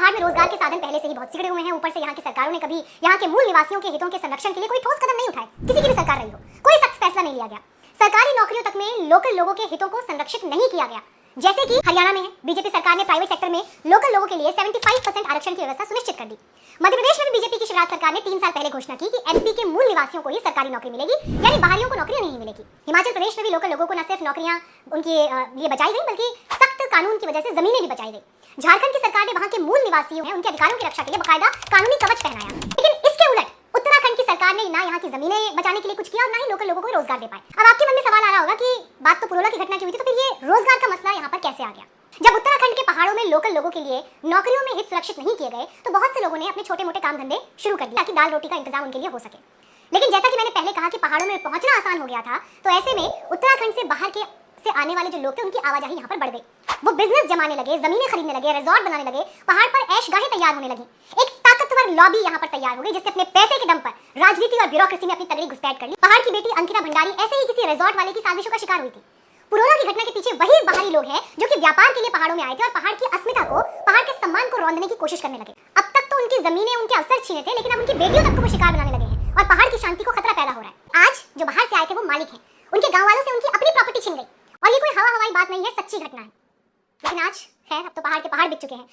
पहाड़ में रोजगार के साधन पहले से ही बहुत सिगड़े हुए हैं। ऊपर से यहाँ की सरकारों ने कभी यहाँ के मूल निवासियों के हितों के संरक्षण के लिए कोई ठोस कदम नहीं उठाए। किसी की भी सरकार रही हो, कोई सख्त फैसला नहीं लिया गया। सरकारी नौकरियों तक में लोकल लोगों के हितों को संरक्षित नहीं किया गया। जैसे कि हरियाणा में है, बीजेपी सरकार ने प्राइवेट सेक्टर में लोकल लोगों के लिए 75% आरक्षण की व्यवस्था सुनिश्चित कर दी। मध्य प्रदेश में भी बीजेपी की शिवराज सरकार ने 3 साल पहले घोषणा की कि एमपी के मूल निवासियों को ही सरकारी नौकरी मिलेगी, यानी बाहरियों को नौकरियां नहीं मिलेगी। हिमाचल प्रदेश में भी लोकल लोगों को न सिर्फ नौकरियां उनके लिए बचाई गई, बल्कि सख्त कानून की वजह से जमीनें भी बचाई गई। झारखंड की सरकार ने वहां के मूल निवासियों हैं उनके अधिकारों की रक्षा के लिए बकायदा कानूनी कवच पहनाया। लेकिन इसके उलट उत्तराखंड की सरकार ने ना यहाँ की जमीनें बचाने के लिए कुछ किया और ना ही लोकल लोगों को रोजगार दे पाए। अब आपके मन में सवाल आ रहा होगा कि बात तो पुरोला की घटना की हुई थी, तो फिर ये रोजगार का मसला यहाँ पर कैसे आ गया? जब उत्तराखंड के पहाड़ों में लोकल लोगों के लिए नौकरियों में हित सुरक्षित नहीं किए गए, तो बहुत से लोगों ने अपने छोटे मोटे काम धंधे शुरू कर दिए ताकि दाल रोटी का इंतजाम उनके लिए हो सके। लेकिन जैसा कि मैंने पहले कहा कि पहाड़ों में पहुंचना आसान हो गया था, तो ऐसे में उत्तराखंड से बाहर के से आने वाले जो लोग थे उनकी आवाजाही यहाँ पर बढ़ गई। वो बिजनेस जमाने लगे, जमीनें खरीदने लगे, रिजॉर्ट बनाने लगे, पहाड़ पर ऐशगाहें तैयार होने लगी। एक ताकतवर लॉबी यहाँ पर तैयार हो गई, जिसने अपने पैसे के दम पर राजनीति और ब्यूरोक्रेसी में अपनी तगड़ी घुसपैठ कर ली। पहाड़ की बेटी अंकिता भंडारी ऐसे ही किसी रिजॉर्ट वाले की साजिशों का शिकार हुई थी। पुरोला की घटना के पीछे वही बाहरी लोग हैं जो कि व्यापार के लिए पहाड़ों में आए थे और पहाड़ की अस्मिता को, पहाड़ के सम्मान को रौंदने की कोशिश करने लगे। अब तक तो उनकी जमीनें उनके अवसर छीने थे, लेकिन अब उनकी बेटियों तक को वो शिकार बनाने लगे हैं और पहाड़ की शांति को खतरा पैदा हो रहा है। आज जो बाहर से आए थे वो मालिक हैं, उनके गांव वालों से उनकी अपनी प्रॉपर्टी छीन गई। और ये कोई हवा हवाई बात नहीं है, सच्ची घटना है। लेकिन आज खैर अब तो पहाड़ के पहाड़ बिक चुके हैं।